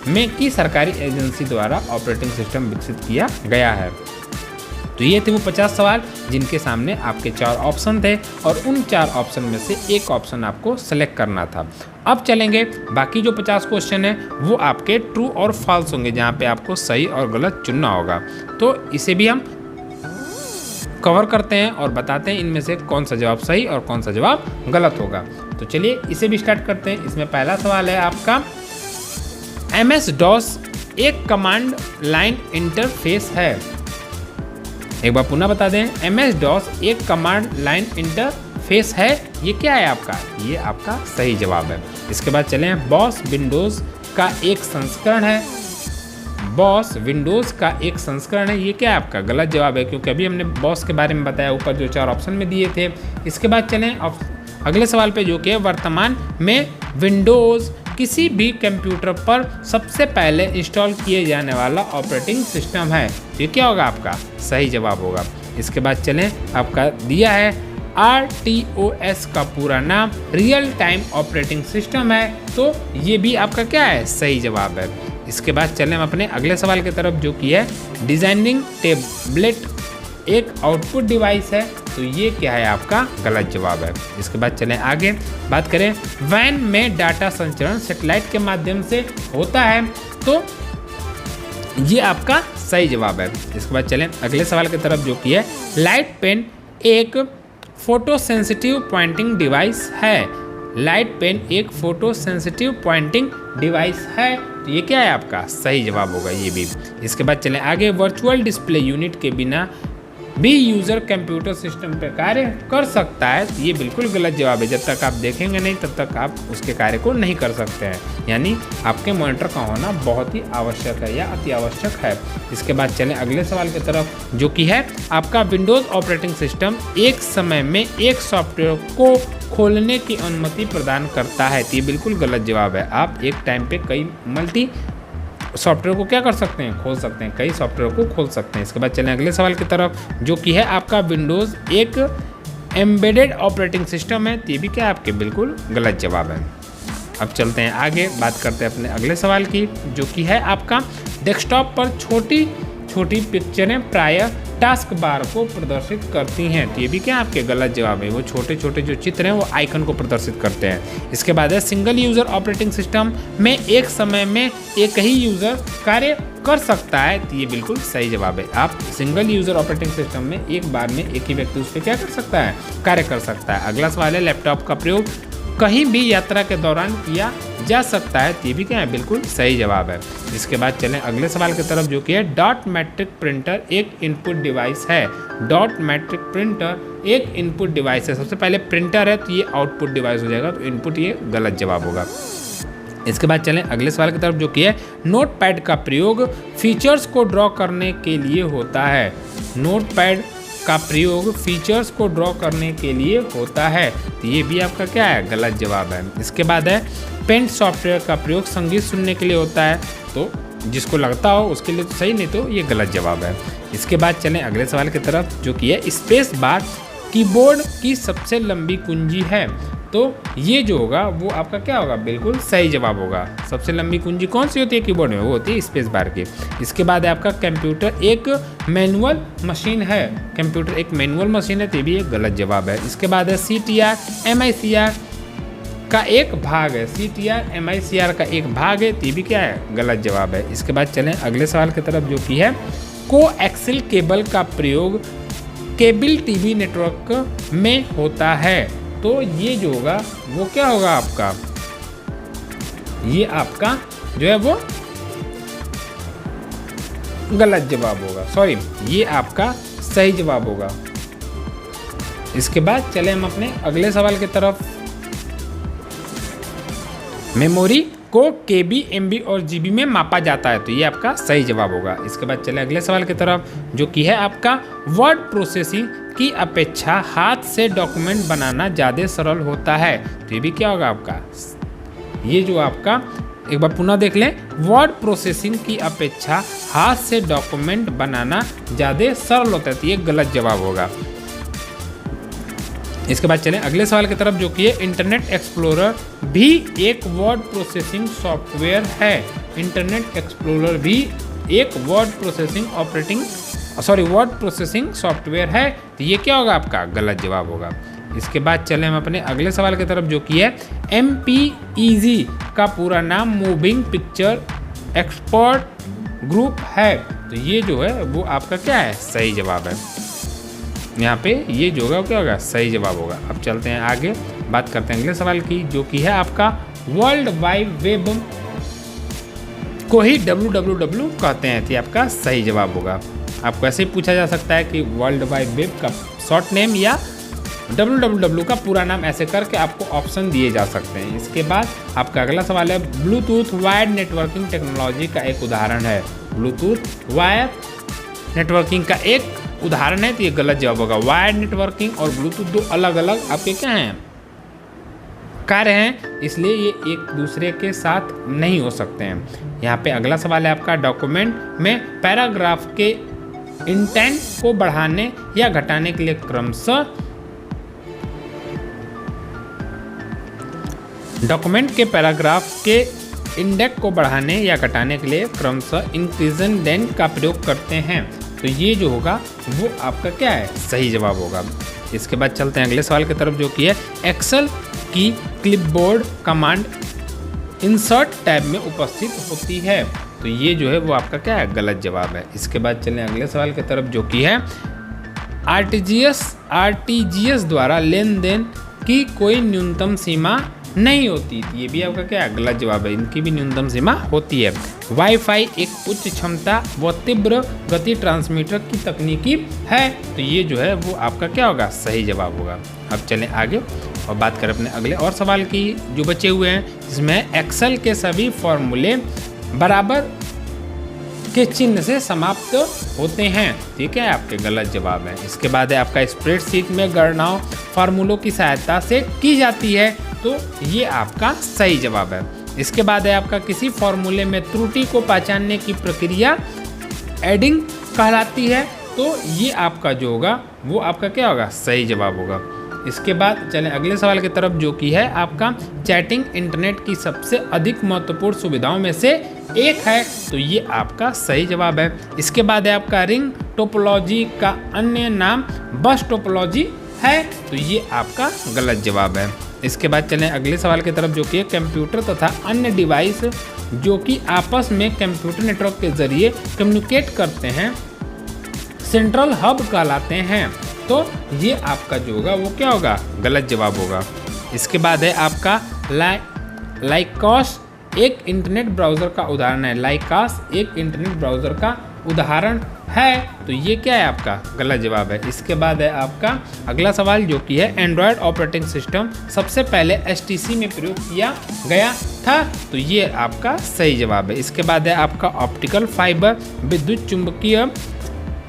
A: में की सरकारी एजेंसी द्वारा ऑपरेटिंग सिस्टम विकसित किया गया है। तो ये थे वो 50 सवाल जिनके सामने आपके 4 ऑप्शन थे और उन 4 ऑप्शन में से एक ऑप्शन आपको सेलेक्ट करना था। अब चलेंगे बाकी जो 50 क्वेश्चन है वो आपके ट्रू और फॉल्स होंगे, जहाँ पे आपको सही और गलत चुनना होगा। तो इसे भी हम कवर करते हैं और बताते हैं इनमें से कौन सा जवाब सही और कौन सा जवाब गलत होगा। तो चलिए इसे भी स्टार्ट करते हैं। इसमें पहला सवाल है आपका MS-DOS एक कमांड लाइन इंटरफेस है। एक बार पुनः बता दें, MS-DOS एक कमांड लाइन इंटरफेस है, ये क्या है आपका, ये आपका सही जवाब है। इसके बाद चलें बॉस विंडोज़ का एक संस्करण है, बॉस विंडोज़ का एक संस्करण है, ये क्या है आपका गलत जवाब है, क्योंकि अभी हमने बॉस के बारे में बताया ऊपर जो 4 ऑप्शन में दिए थे। इसके बाद चलें अगले सवाल पे, जो कि वर्तमान में विंडोज़ किसी भी कंप्यूटर पर सबसे पहले इंस्टॉल किए जाने वाला ऑपरेटिंग सिस्टम है, ये क्या होगा आपका सही जवाब होगा। इसके बाद चलें आपका दिया है RTOS का पूरा नाम रियल टाइम ऑपरेटिंग सिस्टम है, तो ये भी आपका क्या है सही जवाब है। इसके बाद चलें हम अपने अगले सवाल की तरफ, जो कि है डिजाइनिंग टेबलेट एक आउटपुट डिवाइस है, तो ये क्या है आपका गलत जवाब है। इसके बाद चलें आगे, बात करें वैन में डाटा संचरण सैटेलाइट के माध्यम से होता है, तो ये आपका सही जवाब है। इसके बाद चलें अगले सवाल की तरफ, जो कि है लाइट पेन एक फोटो सेंसिटिव पॉइंटिंग डिवाइस है। लाइट पेन एक फोटो सेंसिटिव पॉइंटिंग डिवाइस है, तो ये क्या है आपका सही जवाब होगा ये भी। इसके बाद चलें आगे, वर्चुअल डिस्प्ले यूनिट के बिना भी यूज़र कंप्यूटर सिस्टम पर कार्य कर सकता है, तो ये बिल्कुल गलत जवाब है। जब तक आप देखेंगे नहीं तब तक आप उसके कार्य को नहीं कर सकते हैं, यानी आपके मॉनिटर का होना बहुत ही आवश्यक है या अति आवश्यक है। इसके बाद चलें अगले सवाल की तरफ, जो कि है आपका विंडोज़ ऑपरेटिंग सिस्टम एक समय में एक सॉफ्टवेयर को खोलने की अनुमति प्रदान करता है, तो ये बिल्कुल गलत जवाब है। आप एक टाइम पे कई मल्टी सॉफ्टवेयर को क्या कर सकते हैं, खोल सकते हैं, कई सॉफ्टवेयर को खोल सकते हैं। इसके बाद चलें अगले सवाल की तरफ, जो कि है आपका विंडोज़ एक एम्बेडेड ऑपरेटिंग सिस्टम है, तो ये भी क्या है आपके बिल्कुल गलत जवाब है। अब चलते हैं आगे, बात करते हैं अपने अगले सवाल की, जो कि है आपका डेस्कटॉप पर छोटी छोटी पिक्चरें प्रायः टास्क बार को प्रदर्शित करती हैं, तो ये भी क्या आपके गलत जवाब है। वो छोटे छोटे जो चित्र हैं वो आइकन को प्रदर्शित करते हैं। इसके बाद है सिंगल यूज़र ऑपरेटिंग सिस्टम में एक समय में एक ही यूज़र कार्य कर सकता है, तो ये बिल्कुल सही जवाब है। आप सिंगल यूज़र ऑपरेटिंग सिस्टम में एक बार में एक ही व्यक्ति उस पर क्या कर सकता है, कार्य कर सकता है। अगला सवाल है लैपटॉप का प्रयोग कहीं भी यात्रा के दौरान किया जा सकता है, तो ये भी क्या है बिल्कुल सही जवाब है। इसके बाद चलें अगले सवाल की तरफ, जो कि है डॉट मैट्रिक प्रिंटर एक इनपुट डिवाइस है। डॉट मैट्रिक प्रिंटर एक इनपुट डिवाइस है। सबसे पहले प्रिंटर है तो ये आउटपुट डिवाइस हो जाएगा, तो इनपुट ये गलत जवाब होगा। इसके बाद चलें अगले सवाल की तरफ, जो कि है नोटपैड का प्रयोग फीचर्स को ड्रॉ करने के लिए होता है। नोटपैड का प्रयोग फीचर्स को ड्रॉ करने के लिए होता है, तो ये भी आपका क्या है गलत जवाब है। इसके बाद है पेंट सॉफ्टवेयर का प्रयोग संगीत सुनने के लिए होता है, तो जिसको लगता हो उसके लिए तो सही, नहीं तो ये गलत जवाब है। इसके बाद चलें अगले सवाल की तरफ, जो कि है स्पेस बार कीबोर्ड की सबसे लंबी कुंजी है, तो ये जो होगा वो आपका क्या होगा, बिल्कुल सही जवाब होगा। सबसे लंबी कुंजी कौन सी होती है कीबोर्ड में, वो होती है स्पेस बार की। इसके बाद है आपका कंप्यूटर एक मैनुअल मशीन है। कंप्यूटर एक मैनुअल मशीन है, तो ये भी एक गलत जवाब है। इसके बाद है CTR MICR का एक भाग है। CTR MICR का एक भाग है, तो ये भी क्या है गलत जवाब है। इसके बाद चलें अगले सवाल की तरफ, जो कि है कोएक्सियल केबल का प्रयोग केबल टीवी नेटवर्क में होता है, तो ये जो होगा वो क्या होगा आपका, ये आपका जो है वो गलत जवाब होगा, सॉरी ये आपका सही जवाब होगा। इसके बाद चले हम अपने अगले सवाल की तरफ। मेमोरी को KB MB और GB में मापा जाता है, तो ये आपका सही जवाब होगा। इसके बाद चले अगले सवाल की तरफ, जो कि है आपका वर्ड प्रोसेसिंग की अपेक्षा हाथ से डॉक्यूमेंट बनाना ज़्यादा सरल होता है, तो ये भी क्या होगा आपका, ये जो आपका एक बार पुनः देख लें, वर्ड प्रोसेसिंग की अपेक्षा हाथ से डॉक्यूमेंट बनाना ज़्यादा सरल होता है, तो ये गलत जवाब होगा। इसके बाद चलें अगले सवाल की तरफ, जो कि है इंटरनेट एक्सप्लोरर भी एक वर्ड प्रोसेसिंग सॉफ्टवेयर है। इंटरनेट एक्सप्लोरर भी एक वर्ड प्रोसेसिंग सॉफ्टवेयर है, तो ये क्या होगा आपका गलत जवाब होगा। इसके बाद चलें हम अपने अगले सवाल की तरफ, जो कि है MPEG का पूरा नाम मूविंग पिक्चर एक्सपर्ट ग्रुप है, तो ये जो है वो आपका क्या है सही जवाब है। यहाँ पे ये जो होगा क्या होगा सही जवाब होगा। अब चलते हैं आगे, बात करते हैं अगले सवाल की, जो कि है आपका वर्ल्ड वाइड वेब को ही www कहते हैं, तो ये आपका सही जवाब होगा। आपको ऐसे ही पूछा जा सकता है कि वर्ल्ड वाइड वेब का शॉर्ट नेम या www का पूरा नाम, ऐसे करके आपको ऑप्शन दिए जा सकते हैं। इसके बाद आपका अगला सवाल है ब्लूटूथ वायर्ड नेटवर्किंग टेक्नोलॉजी का एक उदाहरण है। ब्लूटूथ वायर नेटवर्किंग का एक उदाहरण है, तो ये गलत जवाब होगा। वायर्ड नेटवर्किंग और ब्लूटूथ दो अलग अलग आपके क्या हैं, कार्य हैं, इसलिए ये एक दूसरे के साथ नहीं हो सकते हैं। यहाँ पे अगला सवाल है आपका डॉक्यूमेंट में पैराग्राफ के इंटेंट को बढ़ाने या घटाने के लिए क्रमशः डॉक्यूमेंट के पैराग्राफ के इंडेक्स को बढ़ाने या घटाने के लिए क्रमशः इंक्रीजेंडेंट का प्रयोग करते हैं, तो ये जो होगा वो आपका क्या है सही जवाब होगा। इसके बाद चलते हैं अगले सवाल की तरफ, जो कि है एक्सेल की क्लिपबोर्ड कमांड इंसर्ट टैब में उपस्थित होती है। तो ये जो है वो आपका क्या है, गलत जवाब है। इसके बाद चलें अगले सवाल की तरफ, जो कि है आरटीजीएस द्वारा लेन देन की कोई न्यूनतम सीमा नहीं होती। ये भी आपका क्या है, गलत जवाब है। इनकी भी न्यूनतम सीमा होती है। वाईफाई एक उच्च क्षमता व तीव्र गति ट्रांसमीटर की तकनीकी है। तो ये जो है वो आपका क्या होगा, सही जवाब होगा। अब चलें आगे और बात करें अपने अगले और सवाल की जो बचे हुए हैं, जिसमें एक्सेल के सभी फॉर्मूले बराबर के चिन्ह से समाप्त होते हैं। ठीक है, आपके गलत जवाब है। इसके बाद है आपका स्प्रेडशीट में गणनाओं फार्मूलों की सहायता से की जाती है। तो ये आपका सही जवाब है। इसके बाद है आपका किसी फॉर्मूले में त्रुटि को पहचानने की प्रक्रिया एडिंग कहलाती है। तो ये आपका जो होगा वो आपका क्या होगा, सही जवाब होगा। इसके बाद चलें अगले सवाल की तरफ, जो कि है आपका चैटिंग इंटरनेट की सबसे अधिक महत्वपूर्ण सुविधाओं में से एक है। तो ये आपका सही जवाब है। इसके बाद है आपका रिंग टोपोलॉजी का अन्य नाम बस टोपोलॉजी है। तो ये आपका गलत जवाब है। इसके बाद चलें अगले सवाल की तरफ, जो कि कंप्यूटर तथा अन्य डिवाइस जो कि आपस में कंप्यूटर नेटवर्क के जरिए कम्युनिकेट करते हैं सेंट्रल हब कहलाते हैं। तो ये आपका जो होगा वो क्या होगा, गलत जवाब होगा। इसके बाद है आपका लाइकास एक इंटरनेट ब्राउज़र का उदाहरण है। लाइकास एक इंटरनेट ब्राउज़र का उदाहरण है। तो ये क्या है, आपका गलत जवाब है। इसके बाद है आपका अगला सवाल, जो कि है एंड्रॉयड ऑपरेटिंग सिस्टम सबसे पहले HTC में प्रयोग किया गया था। तो ये आपका सही जवाब है। इसके बाद है आपका ऑप्टिकल फाइबर विद्युत चुंबकीय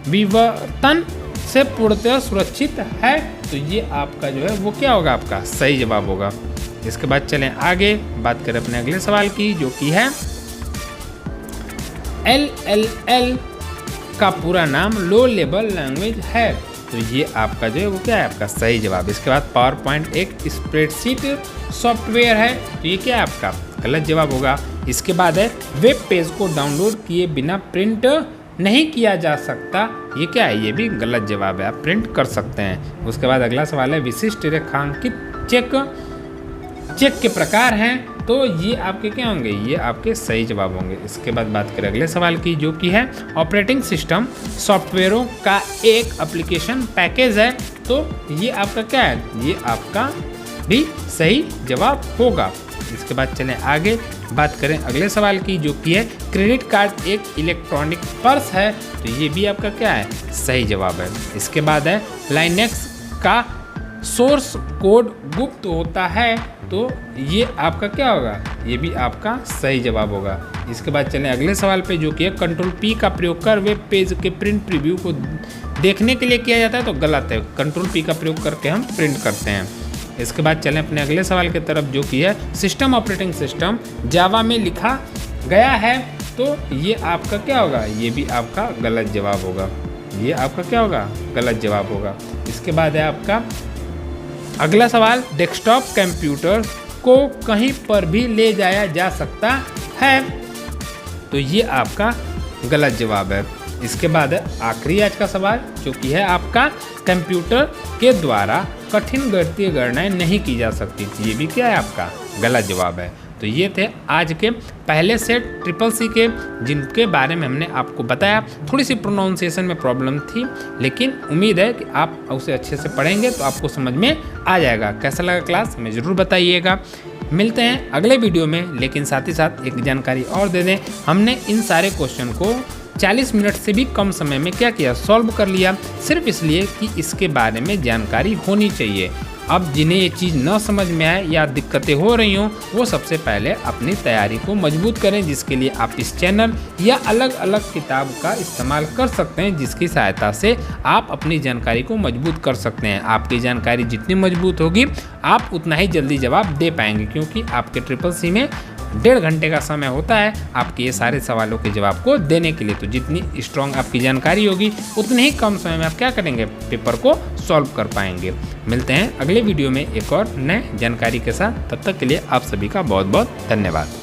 A: विवर्तन से पूर्णतः सुरक्षित है। तो ये आपका जो है वो क्या होगा, आपका सही जवाब होगा। इसके बाद चलें आगे, बात करें अपने अगले सवाल की, जो कि है LLL का पूरा नाम लो लेवल लैंग्वेज है। तो ये आपका जो है वो क्या है, आपका सही जवाब। इसके बाद पावर पॉइंट एक स्प्रेडशीट सॉफ्टवेयर है। तो ये क्या है, आपका गलत जवाब होगा। इसके बाद है वेब पेज को डाउनलोड किए बिना प्रिंट नहीं किया जा सकता। ये क्या है, ये भी गलत जवाब है। आप प्रिंट कर सकते हैं। उसके बाद अगला सवाल है विशिष्ट रेखांकित चेक के प्रकार हैं। तो ये आपके क्या होंगे, ये आपके सही जवाब होंगे। इसके बाद बात करें अगले सवाल की, जो कि है ऑपरेटिंग सिस्टम सॉफ्टवेयरों का एक एप्लीकेशन पैकेज है। तो ये आपका क्या है, ये आपका भी सही जवाब होगा। इसके बाद चलें आगे, बात करें अगले सवाल की, जो कि है क्रेडिट कार्ड एक इलेक्ट्रॉनिक पर्स है। तो ये भी आपका क्या है, सही जवाब है। इसके बाद है लाइनेक्स का सोर्स कोड गुप्त होता है। तो ये आपका क्या होगा, ये भी आपका सही जवाब होगा। इसके बाद चलें अगले सवाल पे, जो कि है Ctrl+P का प्रयोग कर वेब पेज के प्रिंट प्रीव्यू को देखने के लिए किया जाता है। तो गलत है, Ctrl+P का प्रयोग करके हम प्रिंट करते हैं। इसके बाद चलें अपने अगले सवाल की तरफ, जो कि है सिस्टम ऑपरेटिंग सिस्टम जावा में लिखा गया है। तो ये आपका क्या होगा, ये भी आपका गलत जवाब होगा। ये आपका क्या होगा, गलत जवाब होगा। इसके बाद है आपका अगला सवाल, डेस्कटॉप कंप्यूटर को कहीं पर भी ले जाया जा सकता है। तो ये आपका गलत जवाब है। इसके बाद है आखिरी आज का सवाल, जो कि है आपका कंप्यूटर के द्वारा कठिन गणितीय गणनाएं नहीं की जा सकती। ये भी क्या है, आपका गलत जवाब है। तो ये थे आज के पहले सेट CCC के, जिनके बारे में हमने आपको बताया। थोड़ी सी प्रोनाउंसिएशन में प्रॉब्लम थी, लेकिन उम्मीद है कि आप उसे अच्छे से पढ़ेंगे तो आपको समझ में आ जाएगा। कैसा लगा क्लास, हमें ज़रूर बताइएगा। मिलते हैं अगले वीडियो में, लेकिन साथ ही साथ एक जानकारी और दे दें, हमने इन सारे क्वेश्चन को 40 मिनट से भी कम समय में क्या किया, सॉल्व कर लिया, सिर्फ इसलिए कि इसके बारे में जानकारी होनी चाहिए। अब जिन्हें ये चीज़ न समझ में आए या दिक्कतें हो रही हों, वो सबसे पहले अपनी तैयारी को मजबूत करें, जिसके लिए आप इस चैनल या अलग अलग किताब का इस्तेमाल कर सकते हैं, जिसकी सहायता से आप अपनी जानकारी को मजबूत कर सकते हैं। आपकी जानकारी जितनी मजबूत होगी, आप उतना ही जल्दी जवाब दे पाएंगे, क्योंकि आपके CCC में 1.5 घंटे का समय होता है आपके ये सारे सवालों के जवाब को देने के लिए। तो जितनी स्ट्रॉन्ग आपकी जानकारी होगी, उतने ही कम समय में आप क्या करेंगे, पेपर को सॉल्व कर पाएंगे। मिलते हैं अगले वीडियो में एक और नए जानकारी के साथ। तब तक के लिए आप सभी का बहुत बहुत धन्यवाद।